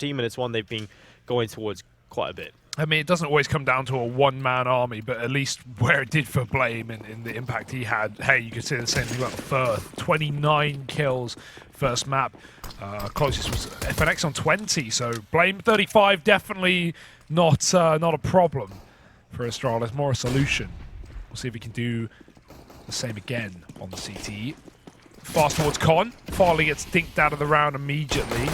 team, and it's one they've been going towards quite a bit. I mean, it doesn't always come down to a one-man army, but at least where it did for Blame in the impact he had, hey, you could say the same thing about Firth. 29 kills first map. Closest was FNX on 20, so Blame 35, definitely not a problem for Astralis, more a solution. We'll see if we can do the same again on the CT. Fast towards Con. Farley gets dinked out of the round immediately.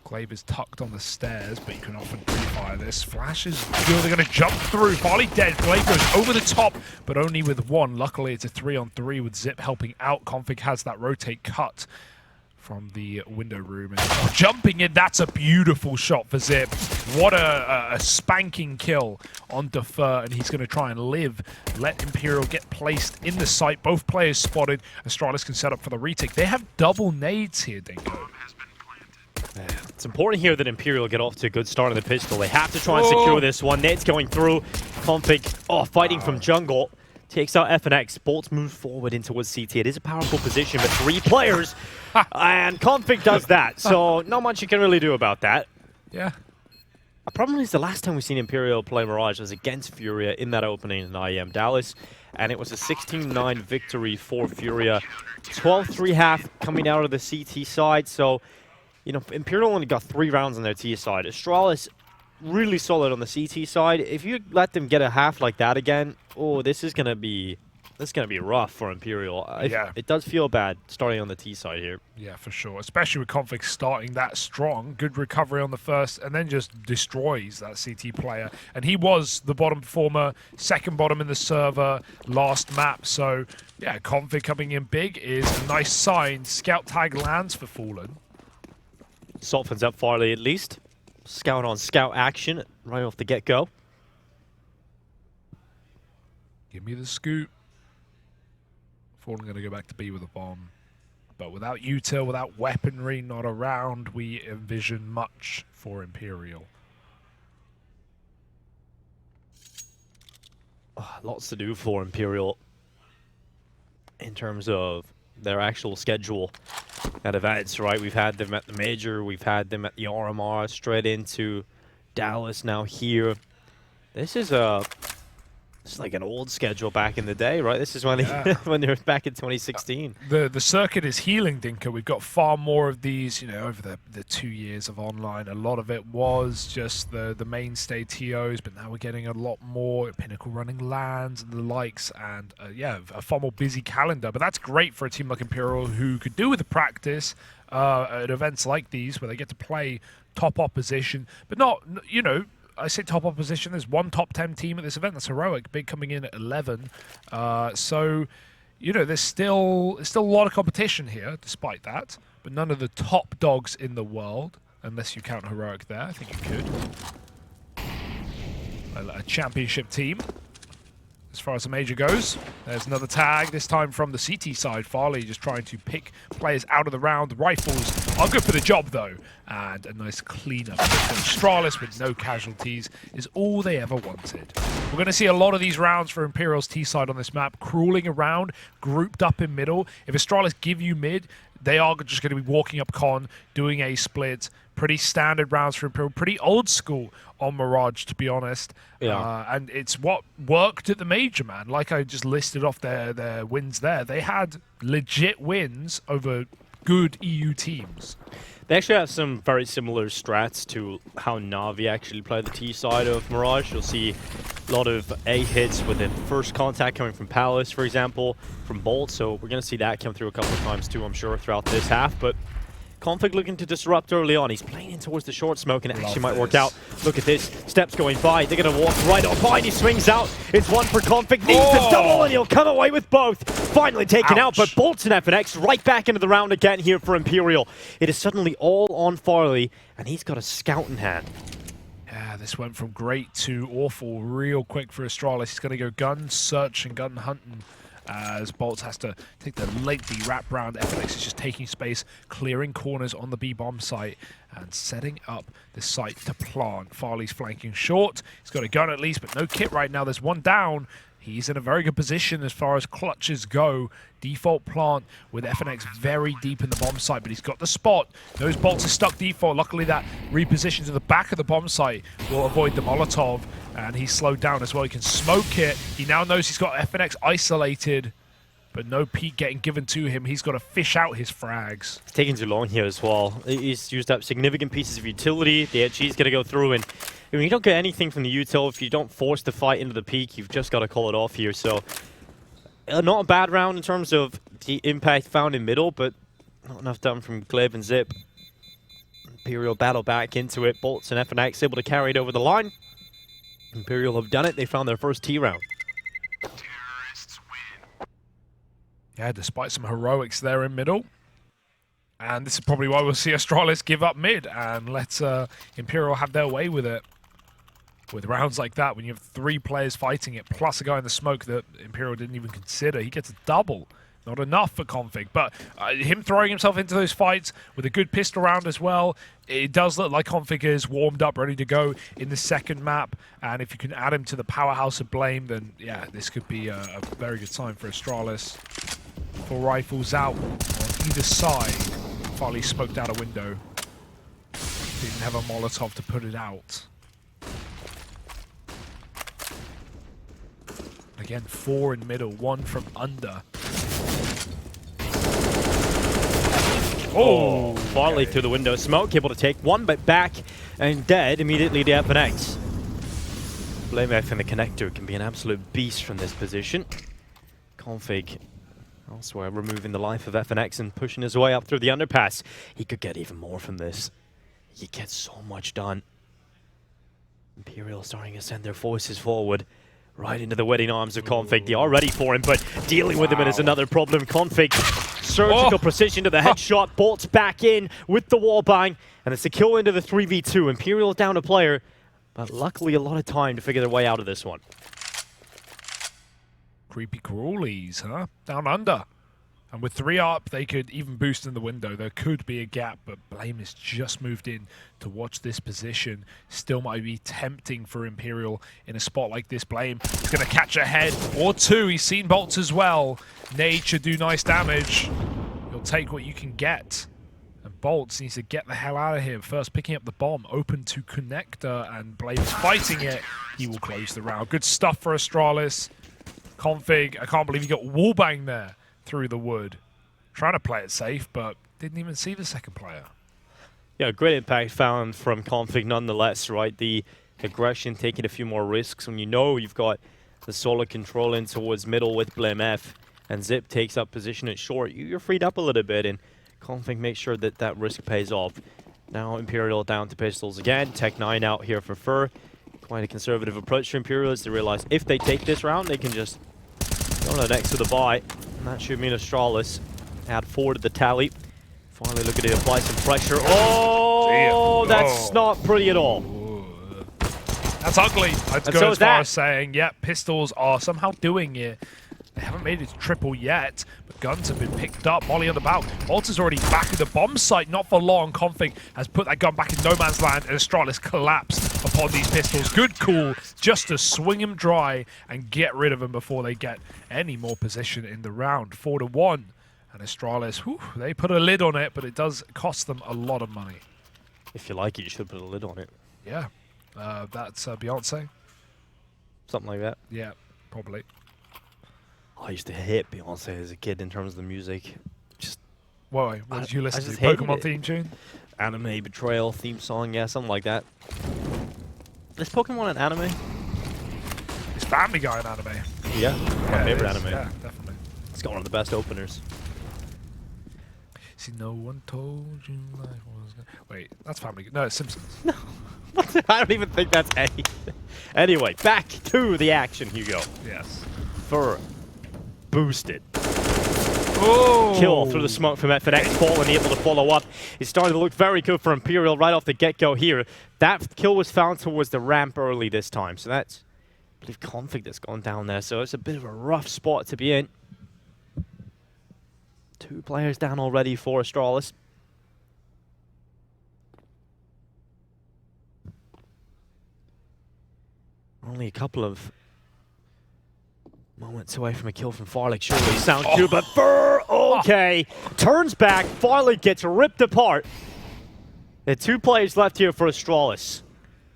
Glaive is tucked on the stairs, but you can often pre-fire this. Flash is good. They're going to jump through. Farley dead. Glaive goes over the top, but only with one. Luckily, it's a 3-on-3 with Zip helping out. Config has that rotate cut from the window room. And jumping in, that's a beautiful shot for Zip. What a spanking kill on Defer, and he's going to try and live. Let Imperial get placed in the site. Both players spotted. Astralis can set up for the retake. They have double nades here, Dinko. It's important here that Imperial get off to a good start on the pistol. They have to try and secure this one. Neds going through. Config, fighting from jungle. Takes out FNX. Bolts move forward in towards CT. It is a powerful position, but 3 players. And Config does that. So not much you can really do about that. Yeah. The problem is the last time we've seen Imperial play Mirage was against Furia in that opening in IEM Dallas. And it was a 16-9 victory for Furia. 12-3 half coming out of the CT side. So, you know, Imperial only got 3 rounds on their T side. Astralis really solid on the CT side. If you let them get a half like that again, this is gonna be rough for Imperial. Yeah. It does feel bad starting on the T side here. Yeah, for sure. Especially with Config starting that strong. Good recovery on the first, and then just destroys that CT player. And he was the bottom performer, second bottom in the server, last map. So, yeah, Config coming in big is a nice sign. Scout tag lands for Fallen. Softens up Farley at least. Scout on scout action right off the get-go. Give me the scoop. Fallen going to go back to B with a bomb. But without util, without weaponry not around, we envision much for Imperial. Lots to do for Imperial in terms of their actual schedule at events, right? We've had them at the Major, we've had them at the RMR, straight into Dallas, now here. This is like an old schedule back in the day, right? This is when when they were back in 2016. The circuit is healing, Dinka. We've got far more of these, you know, over the 2 years of online. A lot of it was just the mainstay TOs, but now we're getting a lot more Pinnacle running lands and the likes, and yeah, a far more busy calendar. But that's great for a team like Imperial, who could do with the practice at events like these, where they get to play top opposition, but not, you know, I say top opposition. There's one top 10 team at this event. That's heroic. Big coming in at 11. So, you know, there's still a lot of competition here, despite that. But none of the top dogs in the world, unless you count heroic there. I think you could. A championship team. As far as the Major goes, there's another tag, this time from the CT side. Farley just trying to pick players out of the round. The rifles are good for the job, though. And a nice cleanup. Astralis with no casualties is all they ever wanted. We're going to see a lot of these rounds for Imperial's T side on this map, crawling around, grouped up in middle. If Astralis give you mid, they are just going to be walking up con, doing a split. Pretty standard rounds for Imperial, pretty old school on Mirage, to be honest. Yeah. And it's what worked at the Major, man. Like I just listed off their wins there. They had legit wins over good EU teams. They actually have some very similar strats to how Na'Vi actually play the T side of Mirage. You'll see a lot of A hits with the first contact coming from Palace, for example, from Bolt. So we're going to see that come through a couple of times too, I'm sure, throughout this half. But Config looking to disrupt early on. He's playing in towards the short smoke, and it actually might work out. Look at this. Steps going by. They're going to walk right on by, and he swings out. It's one for Config. Needs to double, and he'll come away with both. Finally taken out, but Bolts and FNX right back into the round again here for Imperial. It is suddenly all on Farley, and he's got a scout in hand. Yeah, this went from great to awful real quick for Astralis. He's going to go gun search and gun hunting, as Bolts has to take the lengthy wrap round. FNX is just taking space, clearing corners on the B-bomb site, and setting up the site to plant. Farley's flanking short. He's got a gun at least, but no kit right now. There's one down. He's in a very good position as far as clutches go. Default plant with FNX very deep in the bomb site, but he's got the spot. Those bolts are stuck default. Luckily, that reposition to the back of the bomb site will avoid the Molotov, and he's slowed down as well. He can smoke it. He now knows he's got FNX isolated, but no peek getting given to him. He's got to fish out his frags. It's taking too long here as well. He's used up significant pieces of utility. The HG's going to go through, and I mean, you don't get anything from the util if you don't force the fight into the peak. You've just got to call it off here. So, not a bad round in terms of the impact found in middle, but not enough done from Glaive and Zip. Imperial battle back into it. Bolts and FNX able to carry it over the line. Imperial have done it. They found their first T round. Yeah, despite some heroics there in middle. And this is probably why we'll see Astralis give up mid and let Imperial have their way with it. With rounds like that, when you have 3 players fighting it, plus a guy in the smoke that Imperial didn't even consider, he gets a double. Not enough for Config, but him throwing himself into those fights with a good pistol round as well, it does look like Config is warmed up, ready to go in the second map. And if you can add him to the powerhouse of Blame, then yeah, this could be a very good time for Astralis. 4 rifles out on either side. Farley smoked out a window. Didn't have a Molotov to put it out. Again, 4 in middle, 1 from under. Oh, Farley through the window. Smoke able to take 1 but back and dead immediately to FNX. Blame F in the connector can be an absolute beast from this position. Config elsewhere removing the life of FNX and pushing his way up through the underpass. He could get even more from this. He gets so much done. Imperial starting to send their forces forward. Right into the waiting arms of Config. They are ready for him, but dealing with him is another problem. Config, surgical precision to the headshot. Bolts back in with the wallbang, and it's a kill into the 3v2. Imperial down a player, but luckily a lot of time to figure their way out of this one. Creepy crawlies, huh? Down under. And with 3 up, they could even boost in the window. There could be a gap, but Blame has just moved in to watch this position. Still might be tempting for Imperial in a spot like this. Blame is going to catch a head or 2. He's seen bolts as well. Nade should do nice damage. You'll take what you can get. And Bolts needs to get the hell out of here. First picking up the bomb, open to connector, and Blame is fighting it. He will close the round. Good stuff for Astralis. Config, I can't believe he got wallbang there through the wood. Trying to play it safe, but didn't even see the second player. Yeah, great impact found from Config nonetheless, right? The aggression, taking a few more risks. When you know you've got the solo control in towards middle with Blame F, and Zip takes up position at short, you're freed up a little bit, and Config makes sure that that risk pays off. Now Imperial down to pistols again. Tech 9 out here for Fur. Quite a conservative approach for Imperial as they realize if they take this round, they can just go next to the buy. And that should mean Astralis add 4 to the tally. Finally looking to apply some pressure. Oh, that's not pretty at all. That's ugly. I'd go as far as saying, yeah, pistols are somehow doing it. They haven't made it to triple yet, but guns have been picked up. Molly on the bout. Bolt is already back at the bomb site, not for long. Config has put that gun back in no man's land, and Astralis collapsed upon these pistols. Good call, just to swing him dry and get rid of them before they get any more position in the round. 4-1, and Astralis, whew, they put a lid on it, but it does cost them a lot of money. If you like it, you should put a lid on it. Yeah, that's Beyonce. Something like that. Yeah, probably. I used to hate Beyonce as a kid in terms of the music. Just why? What did you listen to? Pokemon theme tune? Anime Betrayal theme song, yeah, something like that. Is Pokemon an anime? It's Family Guy an anime. Yeah, my favorite anime. Yeah, definitely. It's got one of the best openers. See, no one told you life was good. Wait, that's Family Guy. No, it's Simpsons. No, I don't even think that's any. Anyway, back to the action, Hugo. Yes. Fur boosted. Oh! Kill through the smoke from FNX, Fallen able to follow up. It's starting to look very good for Imperial right off the get-go here. That kill was found towards the ramp early this time, so that's, I believe, Config that's gone down there, so it's a bit of a rough spot to be in. 2 players down already for Astralis. Only a couple of Moments away from a kill from Farlick. Surely sounds good, but okay. Turns back. Farlick gets ripped apart. There are 2 players left here for Astralis.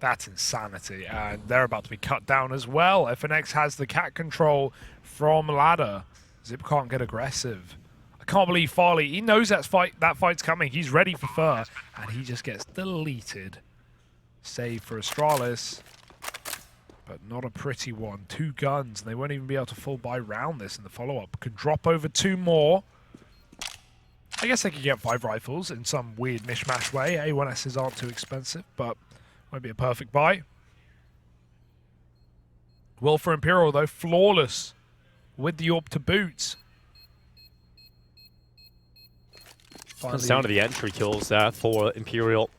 That's insanity, and they're about to be cut down as well. FNX has the cat control from ladder. Zip can't get aggressive. I can't believe Farley, he knows that fight's coming. He's ready for fur, and he just gets deleted. Save for Astralis, but not a pretty one. 2 guns, and they won't even be able to full buy round this in the follow-up. Could drop over 2 more. I guess they could get 5 rifles in some weird mishmash way. A1Ss aren't too expensive, but might be a perfect buy. Well for Imperial, though, flawless with the AWP to boot. Comes down to the entry kills for Imperial.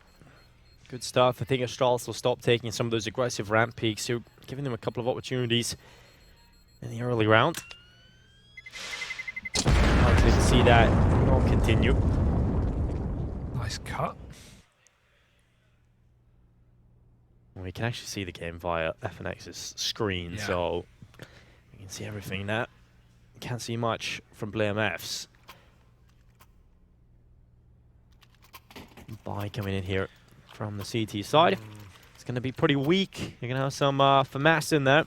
Good stuff. I think Astralis will stop taking some of those aggressive ramp peaks, so giving them a couple of opportunities in the early round. Likely to see that not continue. Nice cut. We can actually see the game via FNX's screen, so we can see everything now. Can't see much from BlameF's. Buy coming in here from the CT side. It's going to be pretty weak. You're going to have some FAMAS in there.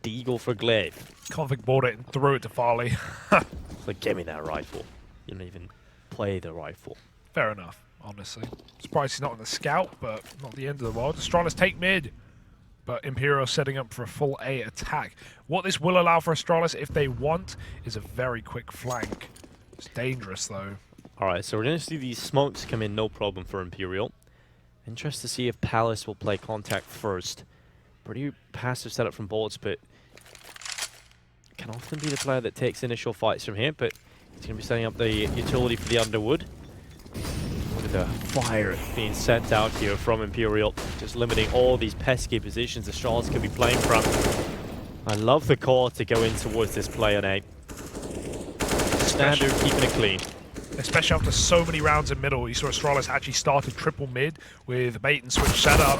Deagle for Glaive. Config bought it and threw it to Farley. It's like, give me that rifle. You don't even play the rifle. Fair enough. Honestly. Surprised he's not on the scout, but not the end of the world. Astralis take mid, but Imperial setting up for a full A attack. What this will allow for Astralis, if they want, is a very quick flank. It's dangerous, though. Alright, so we're going to see these smokes come in no problem for Imperial. Interested to see if Palace will play contact first. Pretty passive setup from Bullets, but can often be the player that takes initial fights from here, but he's going to be setting up the utility for the Underwood. Look at the fire being sent out here from Imperial, just limiting all these pesky positions the Astralis could be playing from. I love the call to go in towards this play on A. Standard, keeping it clean. Especially after so many rounds in middle, you saw Astralis actually started triple mid with bait and switch setup.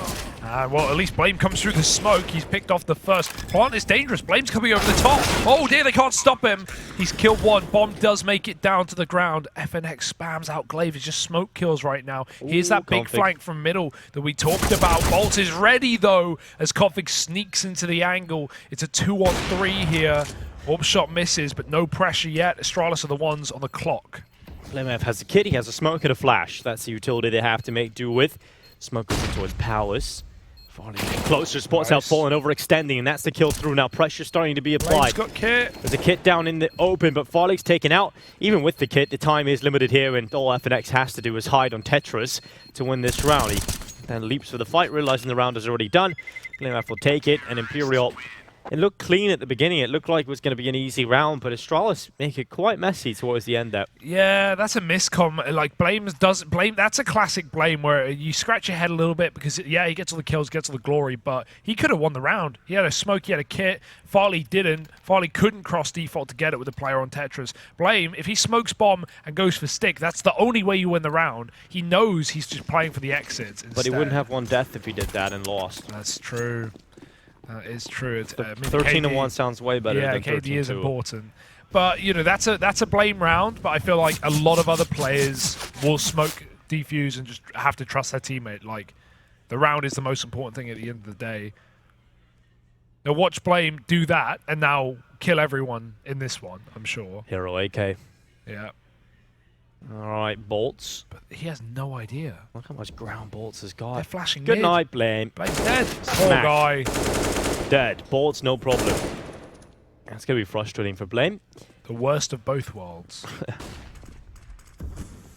Well, at least Blame comes through the smoke. He's picked off the first. Plant is dangerous. Blame's coming over the top. Oh dear, they can't stop him. He's killed one. Bomb does make it down to the ground. FNX spams out Glaive. It's just smoke kills right now. Here's that big flank from middle that we talked about. Bolt is ready though as Config sneaks into the angle. It's a 2-on-3 here. Orb shot misses, but no pressure yet. Astralis are the ones on the clock. BlameF has a kit, he has a smoke and a flash. That's the utility they have to make do with. Smoke goes in towards Palace. Falling closer, spots out, falling, overextending, and that's the kill through. Now pressure starting to be applied. Got kit. There's a kit down in the open, but Farley's taken out. Even with the kit, the time is limited here, and all FNX has to do is hide on Tetris to win this round. He then leaps for the fight, realizing the round is already done. BlameF will take it, and Imperial... It looked clean at the beginning. It looked like it was going to be an easy round, but Astralis make it quite messy towards the end there. Yeah, that's a miscom. Like, Blame, that's a classic Blame where you scratch your head a little bit because, yeah, he gets all the kills, gets all the glory, but he could have won the round. He had a smoke, he had a kit. Farley didn't. Farley couldn't cross default to get it with the player on Tetris. Blame, if he smokes bomb and goes for stick, that's the only way you win the round. He knows he's just playing for the exits instead. But he wouldn't have one death if he did that and lost. That's true. That is true. It's, 13-1 sounds way better than 13-2. KD is important. But, you know, that's a Blame round, but I feel like a lot of other players will smoke, defuse, and just have to trust their teammate. Like, the round is the most important thing at the end of the day. Now watch Blame do that, and now kill everyone in this one, I'm sure. Hero AK. Yeah. Alright, Bolts. But he has no idea. Look how much ground Bolts has got. They're flashing Good mid. night, Blame. Blame's dead. Poor guy. Dead. Bolts, no problem. That's going to be frustrating for Blame. The worst of both worlds.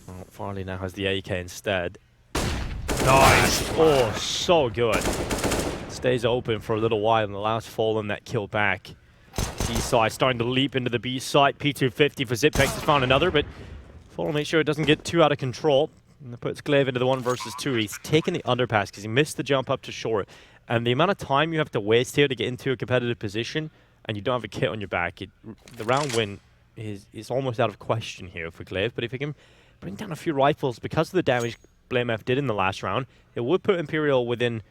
Well, Farley now has the AK instead. Nice. Oh, so good. Stays open for a little while and allows Fallen that kill back. C-side starting to leap into the B site. P250 for Zipex has found another, but Fallen makes sure it doesn't get too out of control. And it puts Glaive into the 1 versus 2. He's taken the underpass because he missed the jump up to short. And the amount of time you have to waste here to get into a competitive position and you don't have a kit on your back, the round win is almost out of question here for Glaive. But if he can bring down a few rifles because of the damage BlameF did in the last round, it would put Imperial within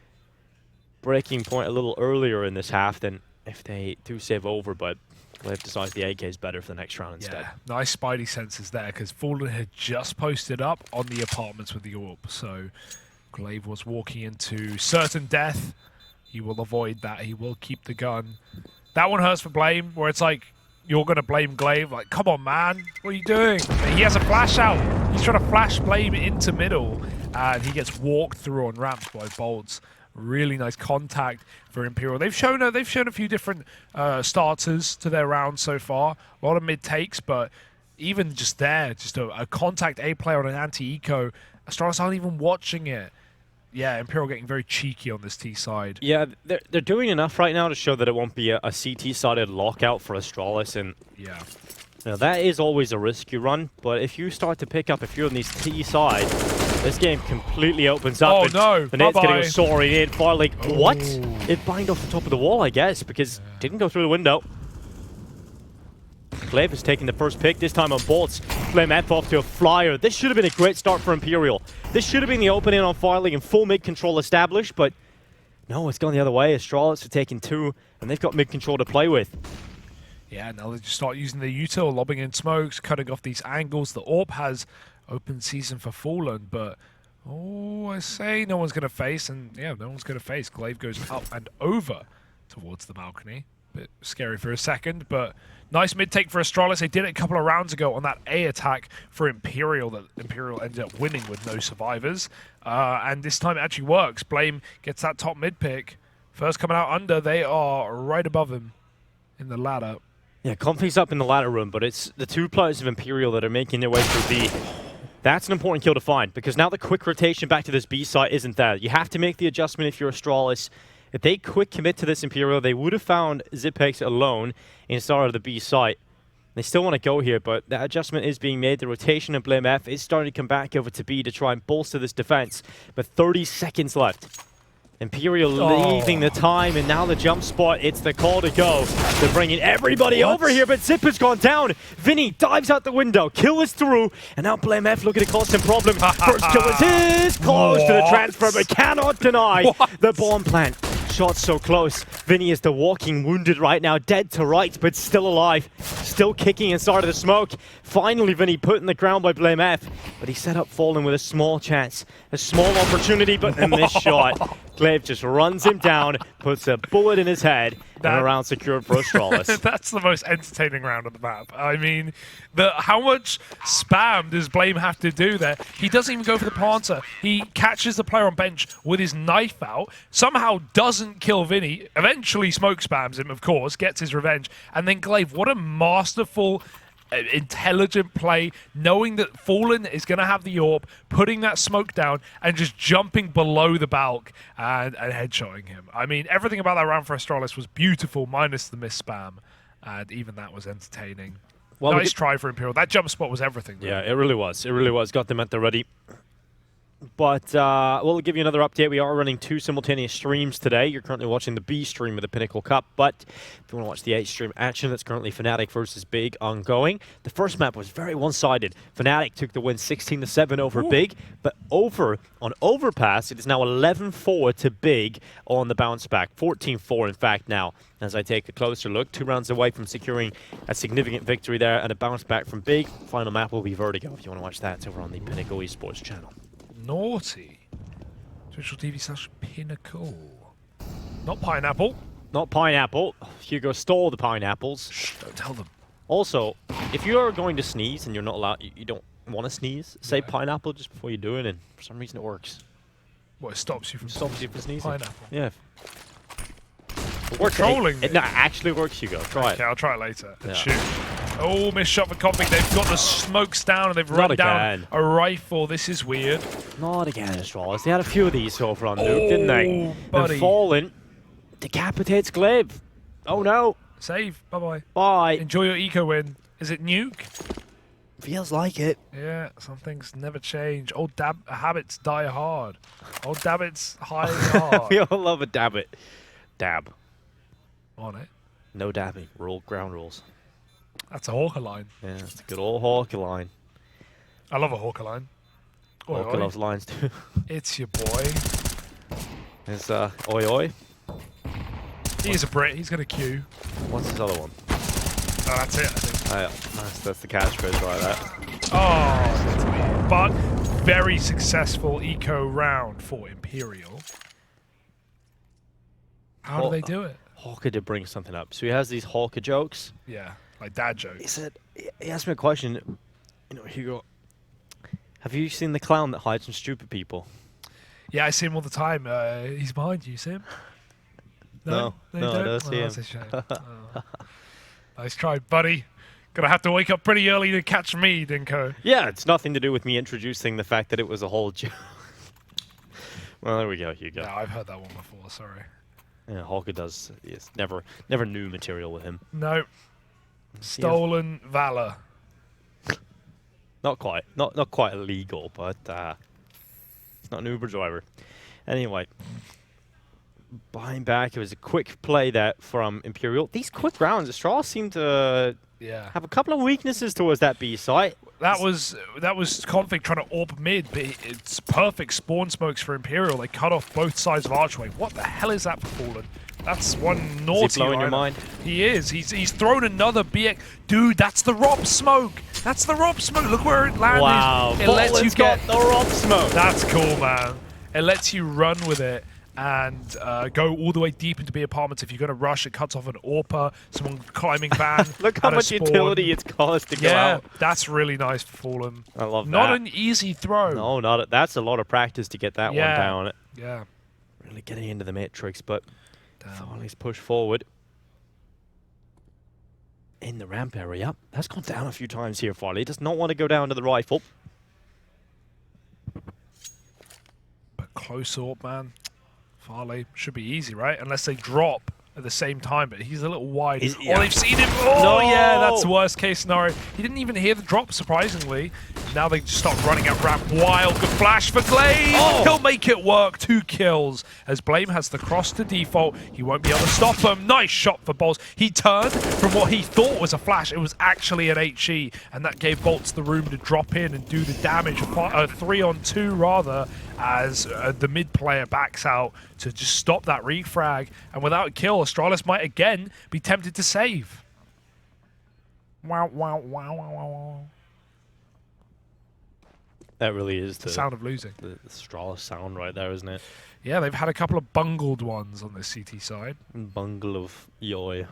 breaking point a little earlier in this half than if they do save over, but Glaive decides the AK is better for the next round instead. Yeah, nice spidey senses there, because Fallen had just posted up on the apartments with the AWP, so Glaive was walking into certain death. He will avoid that. He will keep the gun. That one hurts for Blame, where it's like, you're going to blame Glaive. Like, come on, man. What are you doing? He has a flash out. He's trying to flash Blame into middle, and he gets walked through on ramps by Bolts. Really nice contact for Imperial. They've shown a few different starters to their round so far. A lot of mid takes, but even just there, just a contact A player on an anti-eco. Astralis aren't even watching it. Yeah, Imperial getting very cheeky on this T side. Yeah, they're doing enough right now to show that it won't be a CT-sided lockout for Astralis, and yeah, that is always a risk you run. But if you start to pick up, if you're on these T side, this game completely opens up. Oh no! The net's Bye-bye. getting soaring in. Farley, what? Oh. It banged off the top of the wall, I guess, because it didn't go through the window. Glaive is taking the first pick, this time on Bolts. Flame F off to a flyer. This should have been a great start for Imperial. This should have been the opening on Farley and full mid control established, but no, it's gone the other way. Astralis are taking 2, and they've got mid control to play with. Yeah, now they just start using the util, lobbing in smokes, cutting off these angles. The AWP has open season for Fallen, but oh, I say no one's going to face, and yeah, no one's going to face. Glaive goes up and over towards the balcony. Bit scary for a second, but nice mid take for Astralis. They did it a couple of rounds ago on that A attack for Imperial that Imperial ended up winning with no survivors. And this time it actually works. Blame gets that top mid pick. First coming out under, they are right above him in the ladder. Yeah, Comfy's up in the ladder room, but it's the 2 players of Imperial that are making their way through B. That's an important kill to find, because now the quick rotation back to this B site isn't there. You have to make the adjustment if you're Astralis. If they quick commit to this Imperial, they would have found Zipex alone inside of the B site. They still want to go here, but that adjustment is being made. The rotation of Blame F is starting to come back over to B to try and bolster this defense. But 30 seconds left. Imperial leaving the time, and now the jump spot. It's the call to go. They're bringing everybody over here, but Zip has gone down. Vinny dives out the window. Kill is through, and now Blame F looking to cause some problem. First kill is his. Close to the transfer, but cannot deny the bomb plant. Shot so close. Vinny is the walking wounded right now, dead to rights, but still alive. Still kicking inside of the smoke. Finally, Vinny put in the ground by Blame F, but he set up Fallen with a small chance. A small opportunity, but then this shot. Glaive just runs him down, puts a bullet in his head, and a round secured for Astralis. That's the most entertaining round on the map. I mean, how much spam does Blame have to do there? He doesn't even go for the planter. He catches the player on bench with his knife out, somehow doesn't kill Vinny, eventually smoke spams him, of course, gets his revenge, and then Glaive, what a masterful, intelligent play, knowing that Fallen is going to have the AWP, putting that smoke down and just jumping below the balk and headshotting him. I mean, everything about that round for Astralis was beautiful, minus the miss spam, and even that was entertaining. Well, nice try for Imperial. That jump spot was everything, though. Yeah, it really was. It really was. Got them at the ready. But we'll give you another update. We are running 2 simultaneous streams today. You're currently watching the B stream of the Pinnacle Cup, but if you want to watch the A stream action, that's currently Fnatic versus Big ongoing. The first map was very one-sided. Fnatic took the win 16-7 over Big, but on Overpass, it is now 11-4 to Big on the bounce back. 14-4, in fact, now, as I take a closer look. 2 rounds away from securing a significant victory there and a bounce back from Big. Final map will be Vertigo. If you want to watch that, it's over on the Pinnacle Esports channel. Naughty. Twitch.tv/Pinnacle. Not Pineapple. Not Pineapple. Hugo stole the pineapples. Shh, don't tell them. Also, if you are going to sneeze and you're not allowed, you don't want to sneeze, say Pineapple just before you do it, and for some reason it works. What, it stops you from sneezing? Pineapple. Yeah. It works. Trolling it actually works, Hugo. Try Okay, it. I'll try it later. Let's shoot. Oh, missed shot for Config. They've got the smokes down and they've run down a rifle. This is weird. Not again, Astralis. They had a few of these so far on Nuke, didn't they? Buddy. And Fallen decapitates Glaive. Oh no. Save. Bye-bye. Bye. Enjoy your eco win. Is it nuke? Feels like it. Yeah, some things never change. Old habits die hard. Old habits hide hard. We all love a dab it. Dab. On it. No dabbing. Ground rules. That's a hawker line. Yeah, it's a good old hawker line. I love a hawker line. Hawker loves lines too. It's your boy. It's oi oi. He is a Brit. He's going to queue. What's his other one? Oh, that's it, I think. Oh, yeah. That's the catchphrase right there. Oh, but very successful eco round for Imperial. How do they do it? Hawker did bring something up. So he has these Hawker jokes. Yeah, like dad jokes. He said, he asked me a question. You know, Hugo, have you seen the clown that hides from stupid people? Yeah, I see him all the time. He's behind you, you see him? No, you I don't see him. That's a shame. Oh. Nice try, buddy. Gonna have to wake up pretty early to catch me, Dinko. Yeah, it's nothing to do with me introducing the fact that it was a whole joke. Well, there we go, Hugo. No, I've heard that one before, sorry. Yeah, Hawker does. It's never new material with him. No. Stolen valor. Not quite. Not quite illegal, but it's not an Uber driver. Anyway, buying back. It was a quick play that from Imperial. These quick rounds, Astralis seem to have a couple of weaknesses towards that B site. That was Config trying to AWP mid, but it's perfect spawn smokes for Imperial. They cut off both sides of Archway. What the hell is that for Fallen? That's one naughty. Is he blowing your mind? He is. He's thrown another BX. Dude, that's the ROP smoke. That's the ROP smoke. Look where it landed. Wow, it lets you get the ROP smoke. That's cool, man. It lets you run with it and go all the way deep into B apartments. If you're going to rush, it cuts off an AWPer, someone climbing van. Look how much utility it's caused to go out. Yeah, that's really nice for Fallen. I love that. Not an easy throw. No, not it. That's a lot of practice to get that one down. Yeah. Really getting into the matrix, but Farley's push forward. In the ramp area. That's gone down a few times here, Farley. Does not want to go down to the rifle. But close up, man. Farley should be easy, right? Unless they drop at the same time, but he's a little wide. Oh, they've seen him. Oh, no! Yeah, that's the worst case scenario. He didn't even hear the drop, surprisingly. Now they just start running at ramp wild. Good flash for Glaive. Oh. He'll make it work. 2 kills. As Blame has the cross to default, he won't be able to stop him. Nice shot for Bolts. He turned from what he thought was a flash. It was actually an HE, and that gave Bolts the room to drop in and do the damage. 3-on-2 rather, as the mid player backs out to just stop that refrag. And without a kill, Astralis might again be tempted to save. Wow, wow, wow, wow, wow. That really is the sound of losing. The Astralis sound right there, isn't it? Yeah, they've had a couple of bungled ones on the CT side. Bungle of yoy.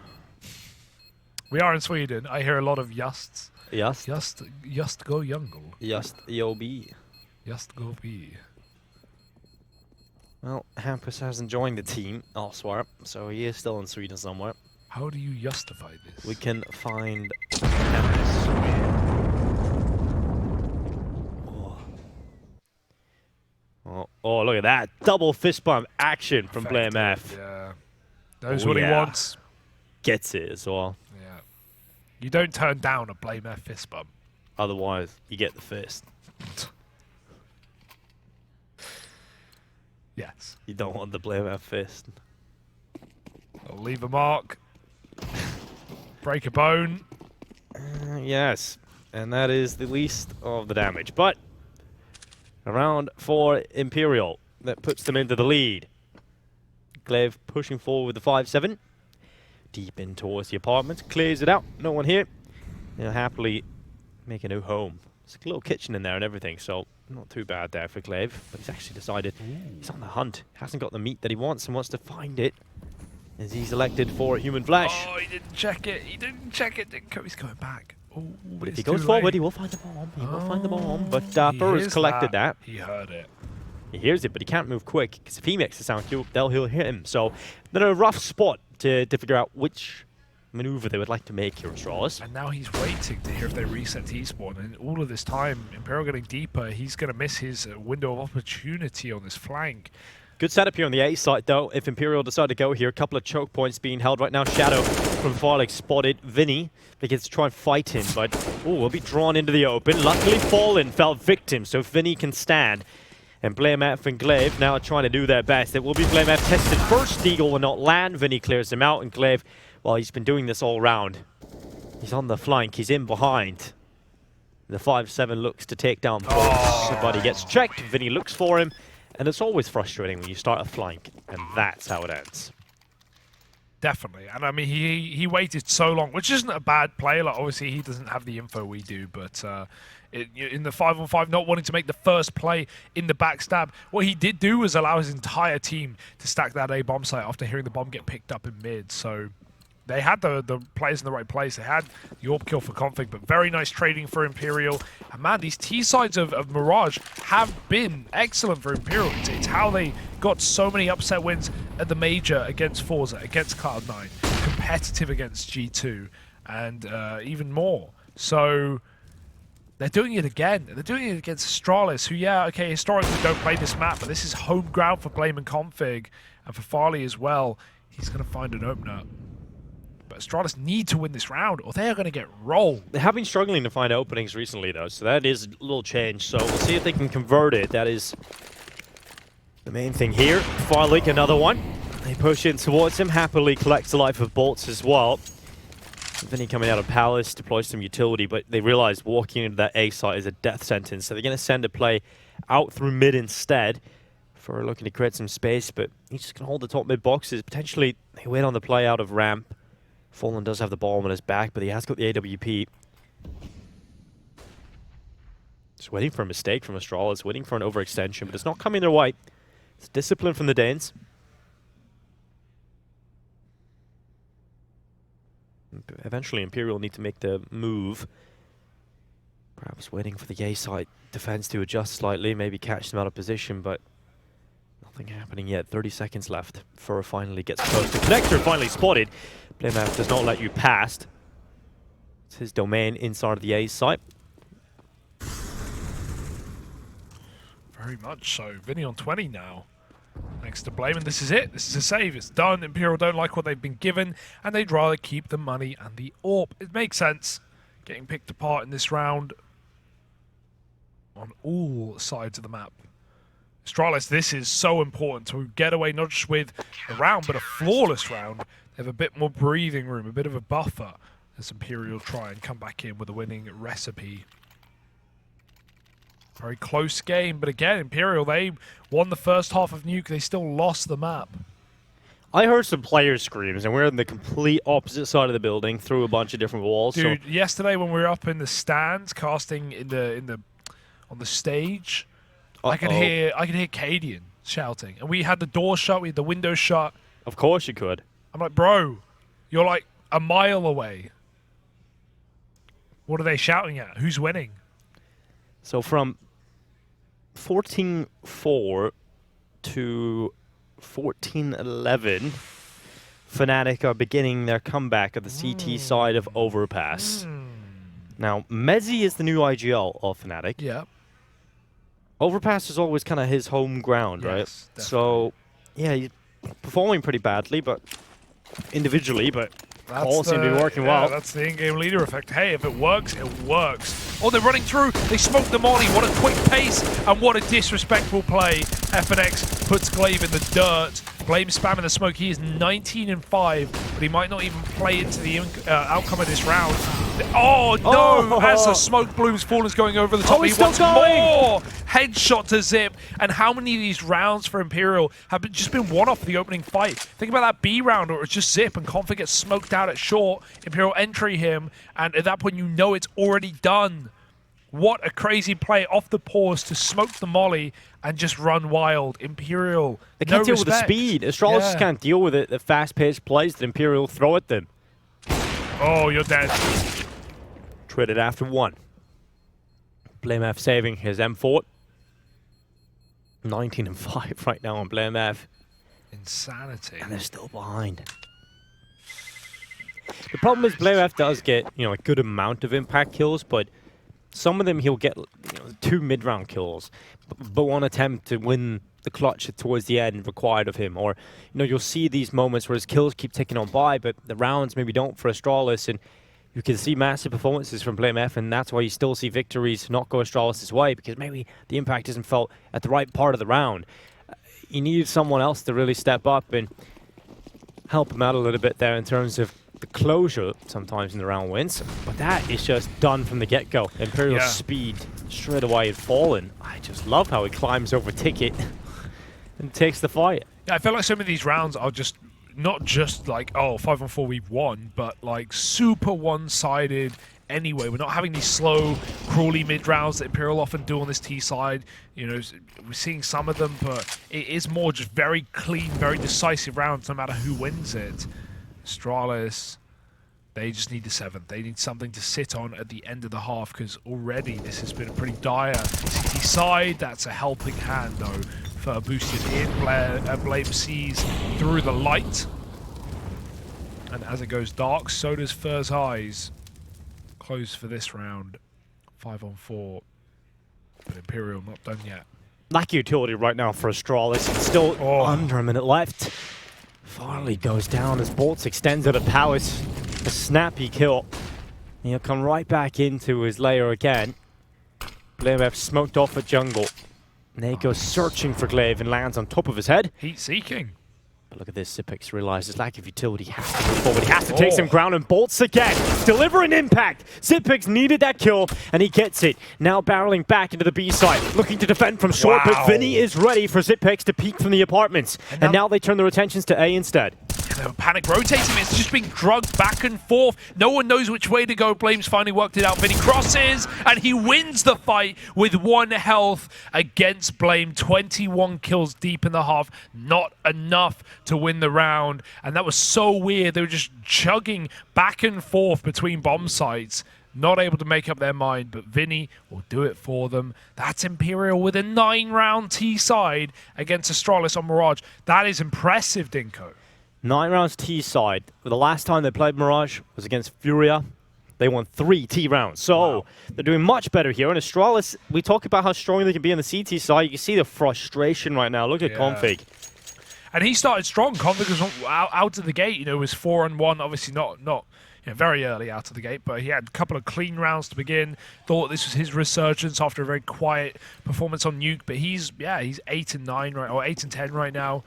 We are in Sweden. I hear a lot of justs. Just Just go jungle. Just EOB. Just go B. Well, Hampus hasn't joined the team elsewhere, so he is still in Sweden somewhere. How do you justify this? We can find Hampus. Oh, look at that. Double fist bump action from Blame F. Yeah. Knows what he wants. Gets it as well. Yeah. You don't turn down a Blame F fist bump. Otherwise, you get the fist. Yes. You don't want the Blame F fist. I'll leave a mark. Break a bone. Yes. And that is the least of the damage. But around for Imperial. That puts them into the lead. Glaive pushing forward with the 5-7. Deep in towards the apartment. Clears it out. No one here. They'll happily make a new home. There's a little kitchen in there and everything, so not too bad there for Glaive. But he's actually decided he's on the hunt. Hasn't got the meat that he wants and wants to find it. As he's elected for Human Flesh. Oh, he didn't check it. He didn't check it. He's going back. Oh, but if he goes forward, he will find the bomb. He will find the bomb. But Burrow's collected that. He heard it. He hears it, but he can't move quick, because if he makes a sound cue, he'll hit him. So they're in a rough spot to figure out which maneuver they would like to make here, Astralis. And now he's waiting to hear if they reset T-spawn. And all of this time, Imperial getting deeper, he's going to miss his window of opportunity on this flank. Good setup here on the A side, though. If Imperial decide to go here, a couple of choke points being held right now. Shadow from Farley spotted Vinny. They get to try and fight him, but will be drawn into the open. Luckily, Fallen fell victim, so Vinny can stand. And Blame F and Glaive now are trying to do their best. It will be Blame F tested first. Eagle will not land. Vinny clears him out, and Glaive, well, he's been doing this all round. He's on the flank. He's in behind. The 5-7 looks to take down Bolts. Somebody gets checked. Vinny looks for him. And it's always frustrating when you start a flank, and that's how it ends. definitely. And I mean, he waited so long, which isn't a bad play. Like, obviously, he doesn't have the info we do, but in the 5-on-5, not wanting to make the first play in the backstab, what he did do was allow his entire team to stack that A bomb site after hearing the bomb get picked up in mid. So they had the players in the right place. They had the AWP kill for Config, but very nice trading for Imperial. And man, these T sides of Mirage have been excellent for Imperial. It's how they got so many upset wins at the major against Forza, against Cloud9, competitive against G2, and even more. So they're doing it again. They're doing it against Astralis, who, yeah, okay, historically don't play this map, but this is home ground for Blame and Config, and for Farley as well. He's going to find an opener. But Astralis need to win this round, or they are going to get rolled. They have been struggling to find openings recently, though, so that is a little change. So we'll see if they can convert it. That is the main thing here. Farley, another one. They push in towards him, happily collects the life of bolts as well. Vinny coming out of Palace, deploys some utility, but they realize walking into that A site is a death sentence, so they're going to send a play out through mid instead for looking to create some space, but he's just going to hold the top mid boxes. Potentially, they wait on the play out of ramp. Fallen does have the ball on his back, but he has got the AWP. Just waiting for a mistake from Astralis, waiting for an overextension, but it's not coming their way. It's discipline from the Danes. Eventually, Imperial need to make the move. Perhaps waiting for the A side defense to adjust slightly, maybe catch them out of position, but nothing happening yet. 30 seconds left. Fur finally gets close. The connector finally spotted. Blameaf does not let you past. It's his domain inside of the A site. Very much so. Vinny on 20 now. Thanks to Blame, and this is it. This is a save. It's done. Imperial don't like what they've been given, and they'd rather keep the money and the AWP. It makes sense. Getting picked apart in this round on all sides of the map. Astralis, this is so important to get away not just with a round, but a flawless round. They have a bit more breathing room, a bit of a buffer, as Imperial try and come back in with a winning recipe. Very close game, but again, Imperial, they won the first half of Nuke. They still lost the map. I heard some player screams, and we're on the complete opposite side of the building, through a bunch of different walls. Dude, so yesterday when we were up in the stands, casting on the stage, I could hear Cadian shouting, and we had the door shut, we had the window shut. Of course you could. I'm like, bro, you're like a mile away. What are they shouting at? Who's winning? So from 14-4 to 14-11, Fnatic are beginning their comeback of the CT side of Overpass. Now, Mezzi is the new IGL of Fnatic. Yeah. Overpass is always kind of his home ground, Yes, right? definitely. So, yeah, he's performing pretty badly, but individually, but all seem to be working well. That's the in-game leader effect. Hey, if it works, it works. Oh, they're running through. They smoked the molly. What a quick pace and what a disrespectful play. FNX puts Glaive in the dirt. Blame spamming the smoke. He is 19-5, but he might not even play into the outcome of this round. Oh, no! As the smoke blooms, Fallen's going over the top. He wants more! Headshot to Zip. And how many of these rounds for Imperial have just been one off the opening fight? Think about that B round, or it's just Zip, and Config gets smoked out at short. Imperial entry him, and at that point you know it's already done. What a crazy play off the pause to smoke the molly and just run wild. Imperial, They can't no deal with the respect. speed. Astralis just can't deal with it. The fast-paced plays that Imperial throw at them. Oh, you're dead. Traded after one. Blamef saving his M4. 19-5 right now on Blamef. Insanity. And they're still behind. The problem is Blamef does get, a good amount of impact kills, but some of them he'll get 2 mid-round kills, but one attempt to win the clutch towards the end required of him. Or, you'll see these moments where his kills keep ticking on by, but the rounds maybe don't for Astralis, and you can see massive performances from Blamef, and that's why you still see victories not go Astralis' way, because maybe the impact isn't felt at the right part of the round. You need someone else to really step up and help him out a little bit there in terms of the closure sometimes in the round wins, but that is just done from the get-go. Imperial's speed straight away had fallen. I just love how he climbs over Ticket and takes the fight. Yeah, I feel like some of these rounds are just not just like, oh, 5-on-4 we've won, but like super one-sided anyway. We're not having these slow, crawly mid-rounds that Imperial often do on this T side. You know, we're seeing some of them, but it is more just very clean, very decisive rounds no matter who wins it. Astralis, they just need the 7th. They need something to sit on at the end of the half, because already this has been a pretty dire CT side. That's a helping hand, though, for boosted in. Blame sees through the light. And as it goes dark, so does Fur's eyes. Close for this round. 5-on-4. But Imperial not done yet. Lack of utility right now for Astralis. It's still under a minute left. Farley goes down as Bolts extends it at Palace. A snappy kill. He'll come right back into his lair again. Blame smoked off at jungle. Nate goes searching for Glaive and lands on top of his head. Heat seeking. But look at this, Sipix realizes lack of utility, has to move forward, he has to take some ground, and Bolts again, delivering impact. Sipix needed that kill, and he gets it. Now barreling back into the B side, looking to defend from short, but Vinny is ready for Sipix to peek from the apartments. And now they turn their attentions to A instead. They were panic rotating. It's just being drugged back and forth. No one knows which way to go. Blame's finally worked it out. Vinny crosses, and he wins the fight with 1 health against Blame. 21 kills deep in the half. Not enough to win the round. And that was so weird. They were just chugging back and forth between bomb sites. Not able to make up their mind, but Vinny will do it for them. That's Imperial with a 9-round T side against Astralis on Mirage. That is impressive, Dinko. 9 rounds T side. The last time they played Mirage was against Furia. They won 3 T rounds. So they're doing much better here. And Astralis, we talk about how strong they can be on the CT side. You can see the frustration right now. Look at Config. And he started strong. Config was out of the gate. You know, was 4-1. Obviously not very early out of the gate, but he had a couple of clean rounds to begin. Thought this was his resurgence after a very quiet performance on Nuke. But he's 8-9 right, or 8-10 right now.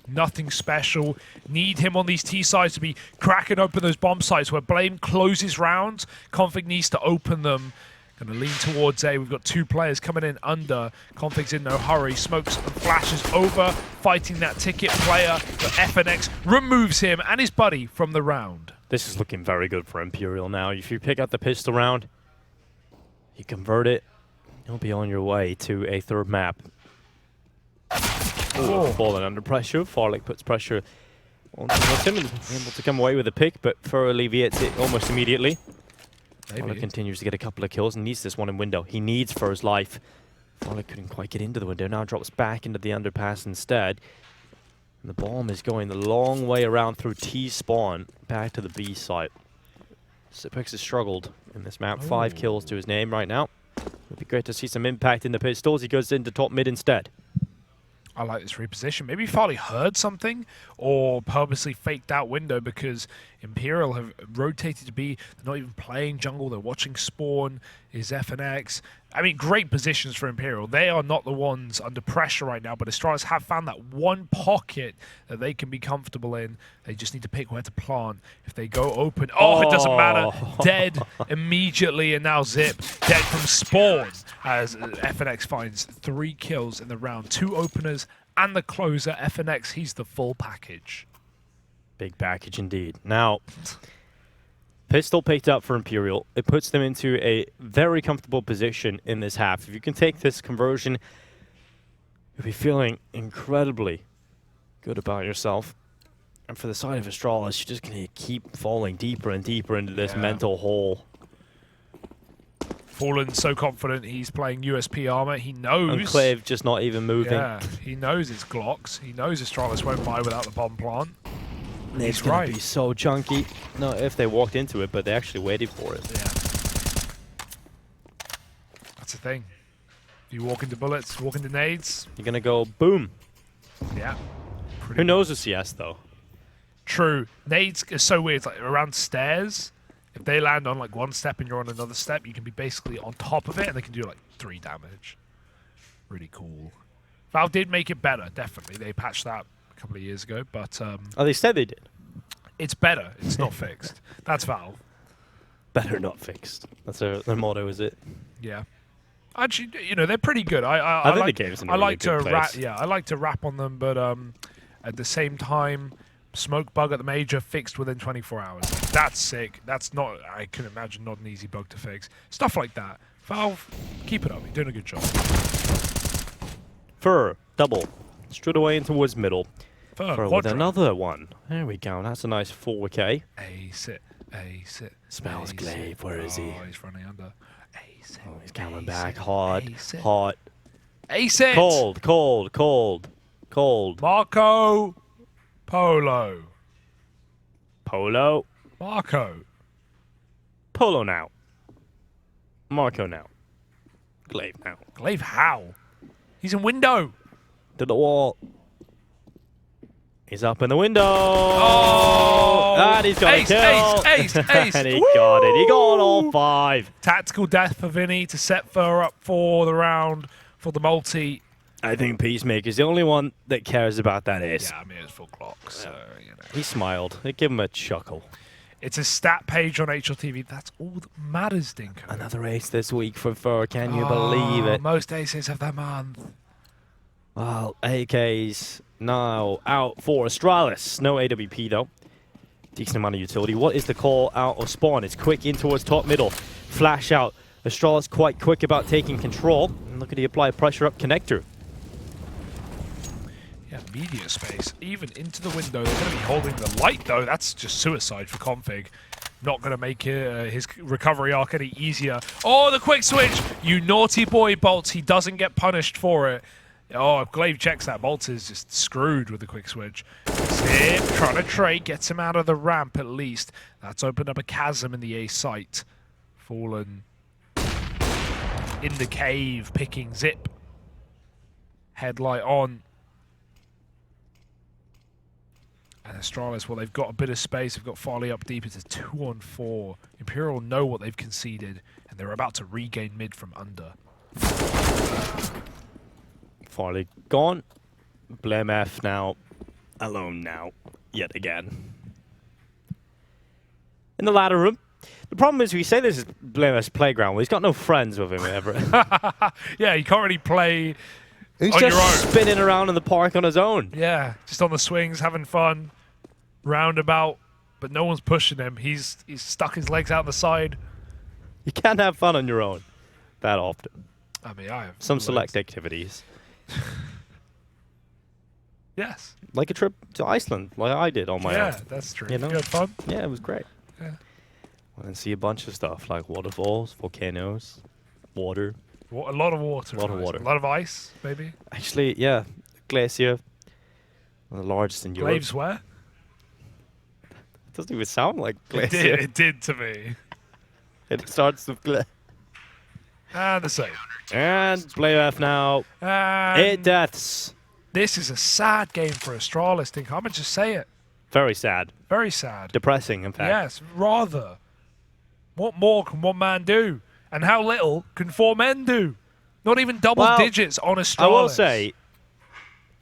Nothing special. Need him on these T sides to be cracking open those bomb sites where Blame closes rounds. Config needs to open them. Going to lean towards A. We've got 2 players coming in under. Config's in no hurry. Smokes and flashes over, fighting that ticket player. But FNX removes him and his buddy from the round. This is looking very good for Imperial now. If you pick out the pistol round, you convert it, you'll be on your way to a 3rd map. Falling under pressure. Farley puts pressure on him and able to come away with a pick, but Fur alleviates it almost immediately. Farley continues to get a couple of kills and needs this one in window. He needs Fur's life. Farley couldn't quite get into the window. Now drops back into the underpass instead. And the bomb is going the long way around through T spawn back to the B site. Sipix has struggled in this map. 5 kills to his name right now. It'd be great to see some impact in the pistols. He goes into top mid instead. I like this reposition. Maybe Farley heard something or purposely faked out window, because Imperial have rotated to B. They're not even playing jungle. They're watching spawn. Is FNX. I mean, great positions for Imperial. They are not the ones under pressure right now, but Astralis have found that one pocket that they can be comfortable in. They just need to pick where to plant. If they go open, it doesn't matter. Dead immediately, and now Zip dead from spawn as FNX finds 3 kills in the round. 2 openers and the closer. FNX, he's the full package. Big package indeed. Now, pistol picked up for Imperial. It puts them into a very comfortable position in this half. If you can take this conversion, you'll be feeling incredibly good about yourself. And for the side of Astralis, you're just going to keep falling deeper and deeper into this mental hole. Fallen's so confident he's playing USP armor. He knows. And Clave just not even moving. Yeah, he knows it's Glocks. He knows Astralis won't buy without the bomb plant. It's going to be so chunky. No, if they walked into it, but they actually waited for it. Yeah. That's the thing. If you walk into bullets, walk into nades. You're going to go boom. Yeah. Who knows a CS, though? True. Nades are so weird. It's like around stairs. If they land on like one step and you're on another step, you can be basically on top of it, and they can do like 3 damage. Really cool. Valve did make it better, definitely. They patched that a couple of years ago, but they said they did. It's better. It's not fixed. That's Valve. Better not fixed. That's their motto, is it? Yeah. Actually, you know, they're pretty good. I think the game's in a really good place. I like to rap on them, but at the same time, Smoke bug at the major fixed within 24 hours. That's sick. That's not, I can imagine, not an easy bug to fix. Stuff like that. Valve, keep it up. You're doing a good job. Fur, double. Straight away in towards middle. Fur With another one. There we go. That's a nice 4K. A sit. Smells Glaive. Where is he? Oh, he's running under. A sit. Oh, he's coming back. Hot. A sit. Cold. Marco Polo. Marco now. Marco now. Glaive now. Glaive how? He's in window. To the wall. He's up in the window. Oh! And he's got a kill. Ace. And he got it. He got all 5. Tactical death for Vinny to set Fur up for the round for the multi. I think Peacemaker's the only one that cares about that ace. Yeah, I mean, it's full clock, so, you know. He smiled. They give him a chuckle. It's a stat page on HLTV. That's all that matters, Dinko. Another ace this week for Fur. Can you believe it? Most aces of the month. Well, AK's now out for Astralis. No AWP, though. Decent amount of utility. What is the call out of spawn? It's quick in towards top middle. Flash out. Astralis quite quick about taking control. And look at the apply pressure up connector. Yeah, media space. Even into the window. They're going to be holding the light, though. That's just suicide for Config. Not going to make his recovery arc any easier. Oh, the quick switch! You naughty boy, Bolts. He doesn't get punished for it. Oh, if Glaive checks that, Bolts is just screwed with the quick switch. Zip, trying to trade, gets him out of the ramp at least. That's opened up a chasm in the A site. Fallen in the cave, picking Zip. Headlight on. And Astralis, well, they've got a bit of space. They've got Farley up deep. It's a 2-on-4. Imperial know what they've conceded, and they're about to regain mid from under. Farley gone. Blame F now. Alone now. Yet again. In the ladder room. The problem is we say this is Blame F's playground. Well, he's got no friends with him ever. Yeah, you can't really play He's on just your own. spinning around in the park on his own. Yeah, just on the swings, having fun. Roundabout. But no one's pushing him. He's stuck his legs out the side. You can't have fun on your own that often. I mean, I have Some loads. select activities. Yes. Like a trip to Iceland, like I did on my own. Yeah, that's true. You know? Good fun. Yeah, it was great. Yeah. Went and see a bunch of stuff like waterfalls, volcanoes, water. A lot of water. A lot of water. A lot of ice, maybe. Actually, yeah, glacier, one of the largest in Europe. Glaives where? It doesn't even sound like glacier. It did to me. It starts with And the same. And Blame F now. And 8 deaths. this is a sad game for Astralis, Dink. I'm going to just say it. Very sad. Very sad. Depressing, in fact. Yes, rather. What more can one man do? And how little can 4 men do? Not even double digits on Astralis. I will say,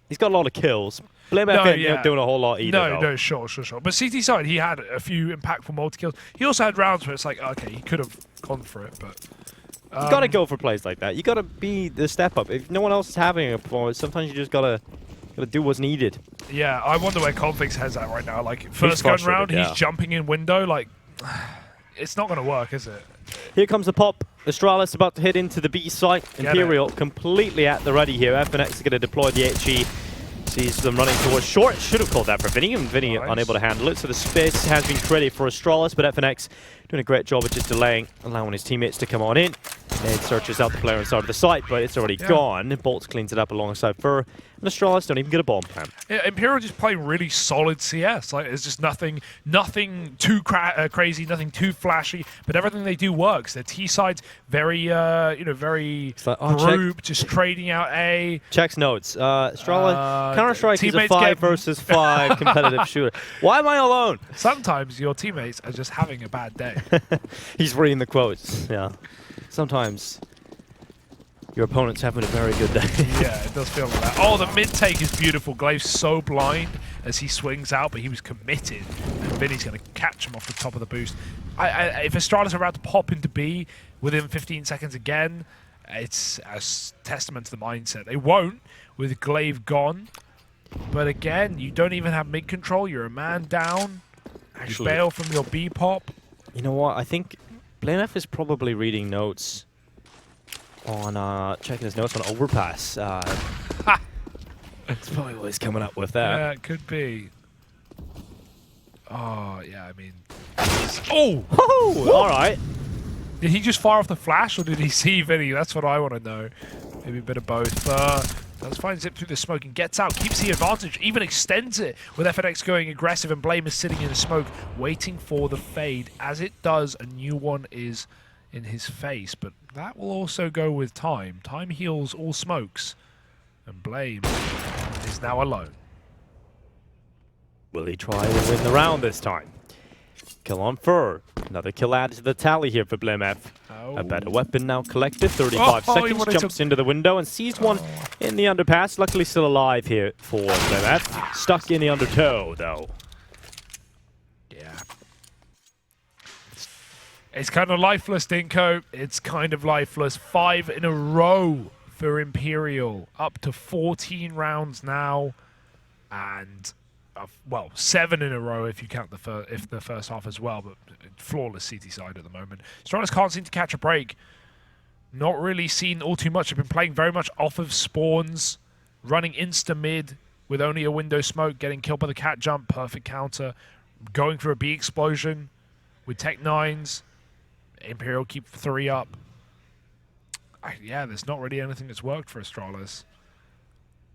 he's got a lot of kills. Blame F ain't doing a whole lot either. No, sure. But CT side, he had a few impactful multi-kills. He also had rounds where it's like, okay, he could have gone for it, but... You gotta go for plays like that. You gotta be the step up. If no one else is having a performance, sometimes you just gotta do what's needed. Yeah, I wonder where Config's head's at right now. Like, first gun round, he's jumping in window. Like, it's not gonna work, is it? Here comes the pop. Astralis about to hit into the B site. Imperial completely at the ready here. FNX is gonna deploy the HE. Sees them running towards short. Should have called that for Vinny, and Vinny unable to handle it. So the space has been created for Astralis, but FNX doing a great job of just delaying, allowing his teammates to come on in. Ned searches out the player inside of the site, but it's already gone. Bolts cleans it up alongside Fur, and Astralis don't even get a bomb plan. Yeah, Imperial just play really solid CS. Like, it's just nothing too crazy, nothing too flashy, but everything they do works. Their T side's very, very group, just trading out A. Checks notes. Astralis, Counter-Strike is a 5 versus 5 competitive shooter. Why am I alone? Sometimes your teammates are just having a bad day. He's reading the quotes. Yeah. Sometimes your opponent's having a very good day. Yeah, it does feel like that. Oh, the mid-take is beautiful. Glaive's so blind as he swings out, but he was committed. And Vinny's going to catch him off the top of the boost. If Astralis are about to pop into B within 15 seconds again, it's a testament to the mindset. They won't with Glaive gone. But again, you don't even have mid control. You're a man down. Actually, You bail from your B pop. you know what? I think BlameF is probably reading notes on, checking his notes on Overpass. That's probably what he's coming up with there. Yeah, it could be. Oh, yeah, I mean... Oh! Oh! Alright. Did he just fire off the flash, or did he see Vinny? That's what I want to know. Maybe a bit of both. Does find Zip through the smoke and gets out, keeps the advantage, even extends it with FNX going aggressive, and Blame is sitting in the smoke, waiting for the fade. As it does, a new one is in his face, but that will also go with time. Time heals all smokes, and Blame is now alone. Will he try to win the round this time? Kill on Fur. Another kill added to the tally here for BlameF. Oh. A better weapon now collected. 35 seconds. Jumps into the window and sees one in the underpass. Luckily still alive here for BlameF. Stuck in the undertow, though. Yeah. It's kind of lifeless, Dinko. It's kind of lifeless. 5 in a row for Imperial. Up to 14 rounds now. And... well, 7 in a row if you count the first half as well, but flawless CT side at the moment. Astralis can't seem to catch a break. Not really seen all too much. I've been playing very much off of spawns, running insta-mid with only a window smoke, getting killed by the cat jump, perfect counter, going for a B explosion with Tech 9s. Imperial keep 3 up. Yeah, there's not really anything that's worked for Astralis.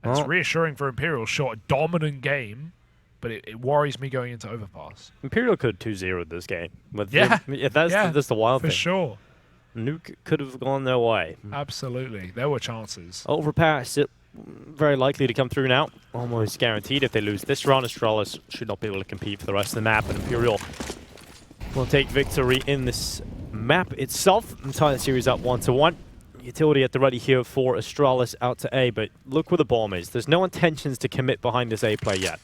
It's reassuring for Imperial. Sure, a dominant game, but it worries me going into Overpass. Imperial could 2-0 this game. That's the wild thing. For sure. Nuke could have gone their way. Absolutely. There were chances. Overpass, very likely to come through now. Almost guaranteed if they lose this round. Astralis should not be able to compete for the rest of the map, and Imperial will take victory in this map itself and tie the series up 1-1. Utility at the ready here for Astralis out to A, but look where the bomb is. There's no intentions to commit behind this A play yet.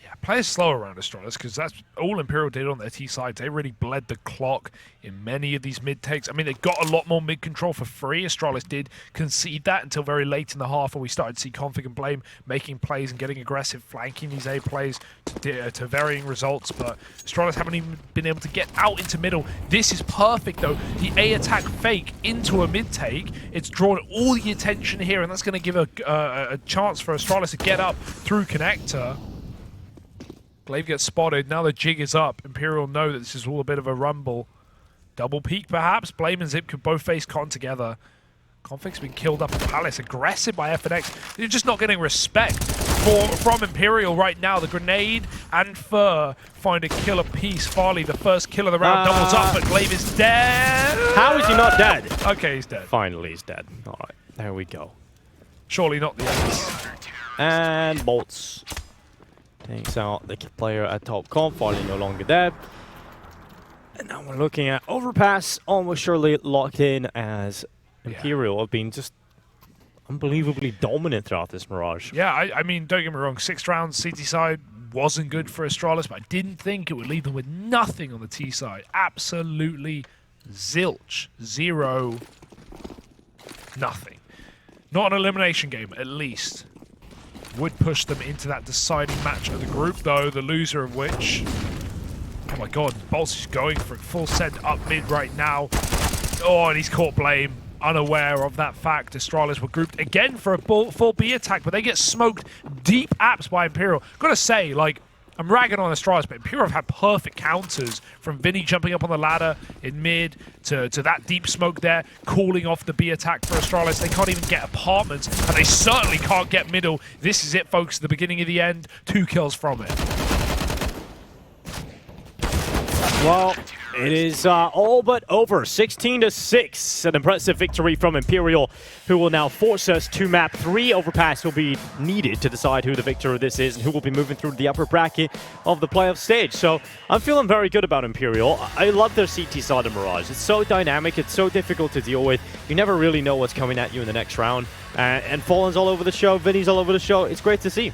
Yeah, play slow around Astralis, because that's all Imperial did on their T side. They really bled the clock in many of these mid takes. I mean, they got a lot more mid control for free. Astralis did concede that until very late in the half, when we started to see Config and Blame making plays and getting aggressive, flanking these A plays to varying results. But Astralis haven't even been able to get out into middle. This is perfect, though. The A attack fake into a mid take. It's drawn all the attention here, and that's going to give a chance for Astralis to get up through connector. Glaive gets spotted. Now the jig is up. Imperial know that this is all a bit of a rumble. Double peek, perhaps. Blame and Zip could both face Con together. Conflict's been killed up at Palace. Aggressive by FNX. They're just not getting respect from Imperial right now. The grenade and Fur find a kill apiece. Farley, the first kill of the round, doubles up, but Glaive is dead. How is he not dead? Okay, he's dead. Finally, he's dead. All right, there we go. Surely not the ace. And Bolts takes out the player at top comp. Farley no longer there. And now we're looking at Overpass, almost surely locked in, as Imperial have been just unbelievably dominant throughout this Mirage. Yeah, I mean, don't get me wrong, 6 rounds CT side wasn't good for Astralis, but I didn't think it would leave them with nothing on the T side. Absolutely zilch. 0. Nothing. Not an elimination game, at least. Would push them into that deciding match of the group, though, the loser of which... Oh my god, Bolts is going for it. Full send up mid right now. Oh, and he's caught Blame. Unaware of that fact. Astralis were grouped again for a full B attack, but they get smoked deep apps by Imperial. Gotta say, like, I'm ragging on Astralis, but Imperial have had perfect counters, from Vinny jumping up on the ladder in mid to that deep smoke there, calling off the B attack for Astralis. They can't even get apartments, and they certainly can't get middle. This is it, folks, the beginning of the end. 2 kills from it. Well, it is all but over. 16-6. An impressive victory from Imperial, who will now force us to map 3. Overpass will be needed to decide who the victor of this is and who will be moving through the upper bracket of the playoff stage. So I'm feeling very good about Imperial. I love their CT side of Mirage. It's so dynamic. It's so difficult to deal with. You never really know what's coming at you in the next round. And Fallen's all over the show. Vinny's all over the show. It's great to see.